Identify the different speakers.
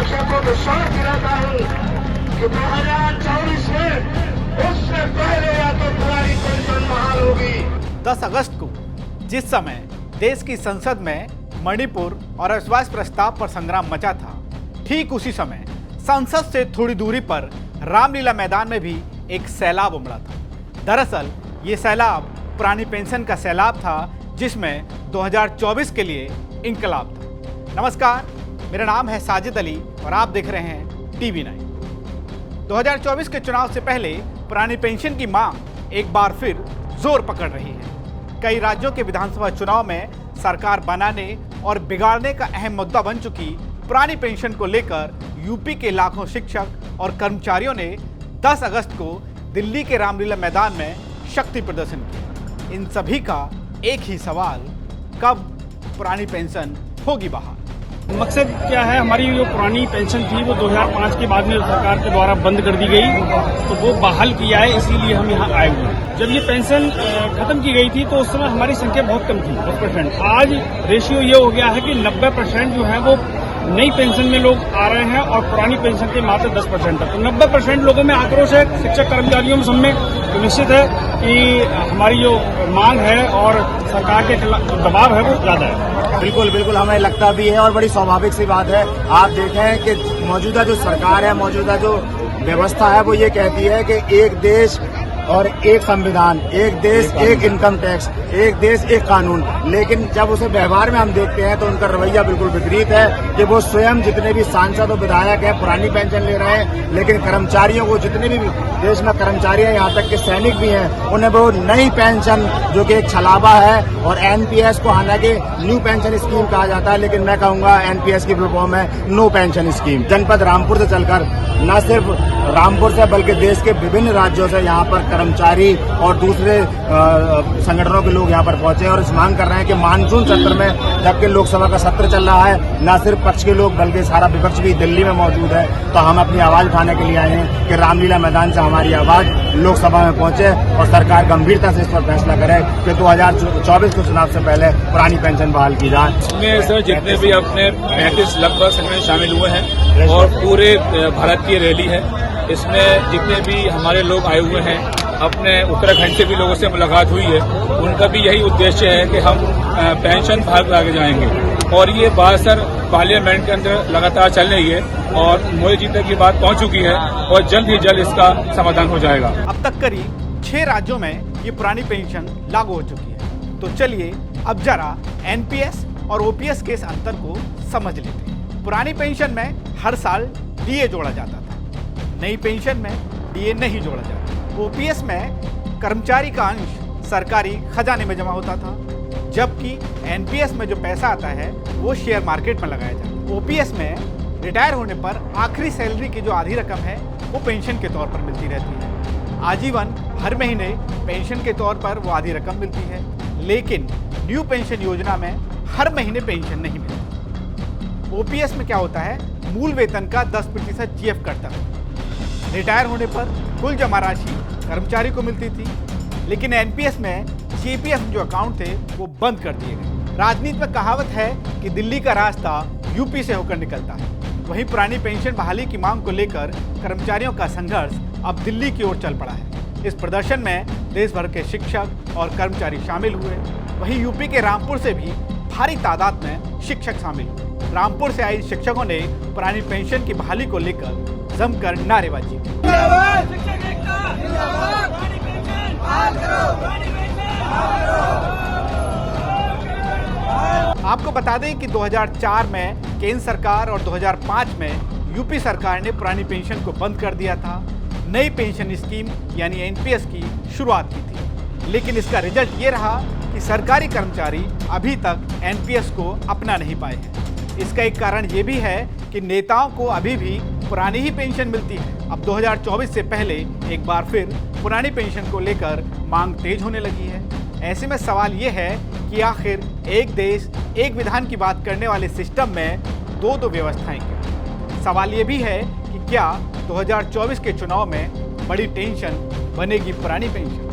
Speaker 1: आशा को विश्वास दिलाता हूँ कि 2024 में उससे पहले या तो पुरानी पेंशन बहाल होगी।
Speaker 2: 10 अगस्त को जिस समय देश की संसद में मणिपुर और अविश्वास प्रस्ताव पर संग्राम मचा था, ठीक उसी समय संसद से थोड़ी दूरी पर रामलीला मैदान में भी एक सैलाब उमड़ा था। दरअसल ये सैलाब पुरानी पेंशन का सैलाब था, जिसमें 2024 के लिए इंकलाब था। नमस्कार, मेरा नाम है साजिद अली और आप देख रहे हैं TV9। 2024 के चुनाव से पहले पुरानी पेंशन की मांग एक बार फिर जोर पकड़ रही है। कई राज्यों के विधानसभा चुनाव में सरकार बनाने और बिगाड़ने का अहम मुद्दा बन चुकी पुरानी पेंशन को लेकर यूपी के लाखों शिक्षक और कर्मचारियों ने 10 अगस्त को दिल्ली के रामलीला मैदान में शक्ति प्रदर्शन किया। इन सभी का एक ही सवाल, कब पुरानी पेंशन होगी बहाल?
Speaker 3: मकसद क्या है, हमारी जो पुरानी पेंशन थी वो 2005 के बाद में सरकार के द्वारा बंद कर दी गई, तो वो बहाल किया है, इसीलिए हम यहाँ आए हुए हैं। जब ये पेंशन खत्म की गई थी तो उस समय हमारी संख्या बहुत कम थी, 10%। आज रेशियो ये हो गया है कि 90% जो है वो नई पेंशन में लोग आ रहे हैं और पुरानी पेंशन के मात्र 10% है। तो 90% लोगों में आक्रोश है, शिक्षक कर्मचारियों में सब में। तो निश्चित है कि हमारी जो मांग है और सरकार के खिलाफ दबाव है वो ज्यादा है।
Speaker 4: बिल्कुल हमें लगता भी है और बड़ी स्वाभाविक सी बात है। आप देखें कि मौजूदा जो सरकार है, मौजूदा जो व्यवस्था है वो ये कहती है कि एक देश और एक संविधान, एक देश एक इनकम टैक्स, एक देश एक कानून। लेकिन जब उसे व्यवहार में हम देखते हैं तो उनका रवैया बिल्कुल विपरीत है कि वो स्वयं जितने भी सांसद और विधायक हैं पुरानी पेंशन ले रहे हैं, लेकिन कर्मचारियों को, जितने भी देश में कर्मचारी हैं, यहाँ तक के सैनिक भी हैं, उन्हें वो नई पेंशन जो कि एक छलावा है, और एनपीएस को हालांकि न्यू पेंशन स्कीम कहा जाता है, लेकिन मैं कहूंगा एनपीएस की फुल फॉर्म है नो पेंशन स्कीम। जनपद रामपुर से चलकर न सिर्फ रामपुर से बल्कि देश के विभिन्न राज्यों से यहाँ पर कर्मचारी और दूसरे संगठनों के लोग यहाँ पर पहुंचे और इस मांग कर रहे हैं कि मानसून सत्र में, जबकि लोकसभा का सत्र चल रहा है, न सिर्फ पक्ष के लोग बल्कि सारा विपक्ष भी दिल्ली में मौजूद है, तो हम अपनी आवाज उठाने के लिए आए हैं कि रामलीला मैदान से हमारी आवाज लोकसभा में पहुंचे और सरकार गंभीरता से इस पर फैसला करे कि 2024 के चुनाव से पहले पुरानी पेंशन बहाल की जाए।
Speaker 5: इसमें सर जितने भी अपने 35 लगभग संगठन शामिल हुए हैं और पूरे भारत की रैली है, इसमें जितने भी हमारे लोग आए हुए हैं, अपने उत्तराखंड से भी लोगों से मुलाकात हुई है, उनका भी यही उद्देश्य है कि हम पेंशन बहाल करा जाएंगे। और ये बात सर पार्लियामेंट के अंदर लगातार चल रही है और मोदी जी तक ये बात पहुंच चुकी है और जल्द ही जल्द इसका समाधान हो जाएगा।
Speaker 2: अब तक करीब 6 राज्यों में ये पुरानी पेंशन लागू हो चुकी है। तो चलिए अब जरा एनपीएस और ओपीएस के इस अंतर को समझ लेते हैं। पुरानी पेंशन में हर साल डीए जोड़ा जाता था, नई पेंशन में डीए नहीं जोड़ा जाता। ओपीएस में कर्मचारी का अंश सरकारी खजाने में जमा होता था, जबकि एनपीएस में जो पैसा आता है वो शेयर मार्केट में लगाया जाता है। ओपीएस में रिटायर होने पर आखिरी सैलरी की जो आधी रकम है वो पेंशन के तौर पर मिलती रहती है। आजीवन हर महीने पेंशन के तौर पर वो आधी रकम मिलती है, लेकिन न्यू पेंशन योजना में हर महीने पेंशन नहीं मिलती। ओपीएस में क्या होता है, मूल वेतन का 10% जीएफ कटता है। रिटायर होने पर कुल जमा राशि कर्मचारी को मिलती थी, लेकिन एनपीएस में जीपीएफ जो अकाउंट थे वो बंद कर दिए गए। राजनीति में कहावत है कि दिल्ली का रास्ता यूपी से होकर निकलता है। वहीं पुरानी पेंशन बहाली की मांग को लेकर कर्मचारियों का संघर्ष अब दिल्ली की ओर चल पड़ा है। इस प्रदर्शन में देश भर के शिक्षक और कर्मचारी शामिल हुए। वहीं यूपी के रामपुर से भी भारी तादाद में शिक्षक शामिल हुए। रामपुर से आए शिक्षकों ने पुरानी पेंशन की बहाली को लेकर जमकर नारेबाजी की। आपको बता दें कि 2004 में केंद्र सरकार और 2005 में यूपी सरकार ने पुरानी पेंशन को बंद कर दिया था। नई पेंशन स्कीम यानी एनपीएस की शुरुआत की थी, लेकिन इसका रिजल्ट ये रहा कि सरकारी कर्मचारी अभी तक एनपीएस को अपना नहीं पाए हैं। इसका एक कारण ये भी है कि नेताओं को अभी भी पुरानी ही पेंशन मिलती है। अब 2024 से पहले एक बार फिर पुरानी पेंशन को लेकर मांग तेज होने लगी है। ऐसे में सवाल ये है कि आखिर एक देश एक विधान की बात करने वाले सिस्टम में दो व्यवस्थाएं क्यों? सवाल ये भी है कि क्या 2024 के चुनाव में बड़ी टेंशन बनेगी पुरानी पेंशन?